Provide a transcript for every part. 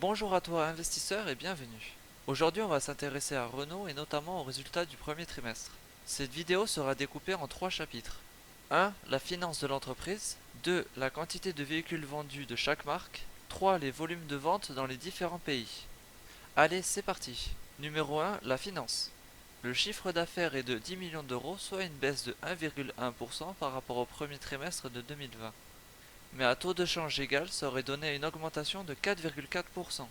Bonjour à toi investisseur et bienvenue. Aujourd'hui on va s'intéresser à Renault et notamment aux résultats du premier trimestre. Cette vidéo sera découpée en 3 chapitres. 1. La finance de l'entreprise. 2. La quantité de véhicules vendus de chaque marque. 3. Les volumes de vente dans les différents pays. Allez, c'est parti. Numéro 1. La finance. Le chiffre d'affaires est de 10 millions d'euros, soit une baisse de 1,1% par rapport au premier trimestre de 2020. Mais à taux de change égal, ça aurait donné une augmentation de 4,4%.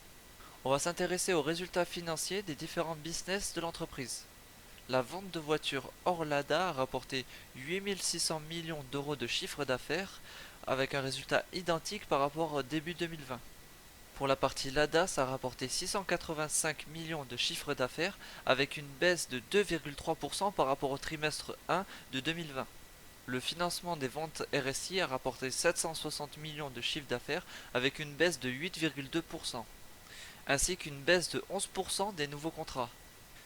On va s'intéresser aux résultats financiers des différents business de l'entreprise. La vente de voitures hors Lada a rapporté 8600 millions d'euros de chiffre d'affaires avec un résultat identique par rapport au début 2020. Pour la partie Lada, ça a rapporté 685 millions de chiffre d'affaires avec une baisse de 2,3% par rapport au trimestre 1 de 2020. Le financement des ventes RSI a rapporté 760 millions de chiffre d'affaires avec une baisse de 8,2%, ainsi qu'une baisse de 11% des nouveaux contrats.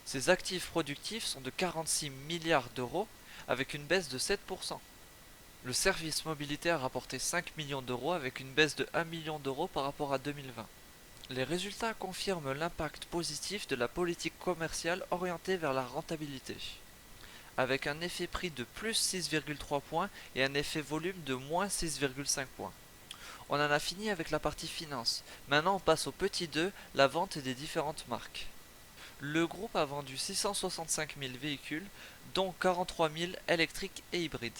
Ces actifs productifs sont de 46 milliards d'euros avec une baisse de 7%. Le service mobilité a rapporté 5 millions d'euros avec une baisse de 1 million d'euros par rapport à 2020. Les résultats confirment l'impact positif de la politique commerciale orientée vers la rentabilité, avec un effet prix de plus 6,3 points et un effet volume de moins 6,5 points. On en a fini avec la partie finance. Maintenant on passe au petit 2, la vente des différentes marques. Le groupe a vendu 665 000 véhicules, dont 43 000 électriques et hybrides.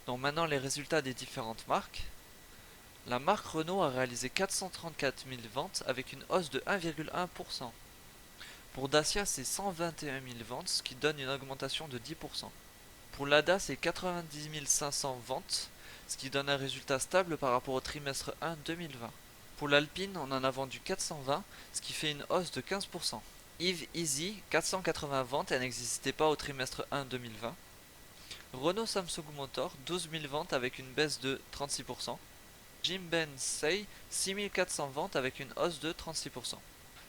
Donc maintenant les résultats des différentes marques. La marque Renault a réalisé 434 000 ventes avec une hausse de 1,1%. Pour Dacia c'est 121 000 ventes, ce qui donne une augmentation de 10%. Pour Lada c'est 90 500 ventes, ce qui donne un résultat stable par rapport au trimestre 1 2020. Pour l'Alpine on en a vendu 420, ce qui fait une hausse de 15%. Eve Easy, 480 ventes, elle n'existait pas au trimestre 1 2020. Renault Samsung Motor, 12 000 ventes avec une baisse de 36%. Jinbei Sei, 6 400 ventes avec une hausse de 36%.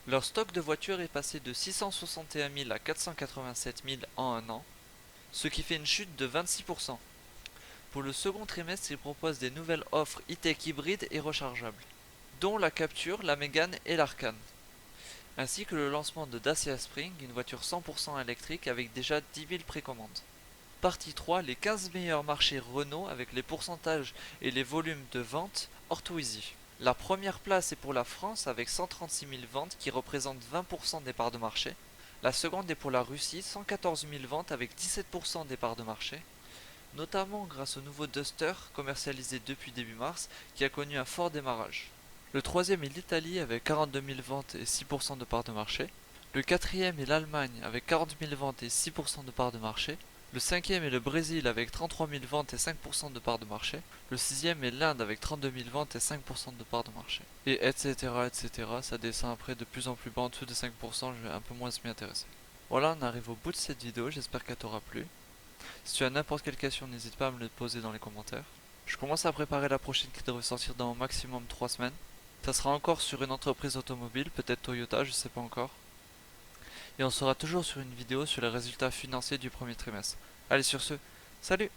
Leur stock de voitures est passé de 661 000 à 487 000 en un an, ce qui fait une chute de 26%. Pour le second trimestre, ils proposent des nouvelles offres e-tech hybrides et rechargeables, dont la Capture, la Mégane et l'Arcan, ainsi que le lancement de Dacia Spring, une voiture 100% électrique avec déjà 10 000 précommandes. Partie 3, les 15 meilleurs marchés Renault avec les pourcentages et les volumes de vente hors Twizy. La première place est pour la France avec 136 000 ventes qui représentent 20% des parts de marché. La seconde est pour la Russie, 114 000 ventes avec 17% des parts de marché, notamment grâce au nouveau Duster commercialisé depuis début mars qui a connu un fort démarrage. Le troisième est l'Italie avec 42 000 ventes et 6% de parts de marché. Le quatrième est l'Allemagne avec 40 000 ventes et 6% de parts de marché. Le cinquième est le Brésil avec 33 000 ventes et 5% de parts de marché. Le sixième est l'Inde avec 32 000 ventes et 5% de parts de marché. Et etc. Ça descend après de plus en plus bas en dessous de 5%, je vais un peu moins m'y intéresser. Voilà, on arrive au bout de cette vidéo, j'espère qu'elle t'aura plu. Si tu as n'importe quelle question, n'hésite pas à me le poser dans les commentaires. Je commence à préparer la prochaine qui devrait sortir dans au maximum 3 semaines. Ça sera encore sur une entreprise automobile, peut-être Toyota, je sais pas encore. Et on sera toujours sur une vidéo sur les résultats financiers du premier trimestre. Allez sur ce, salut!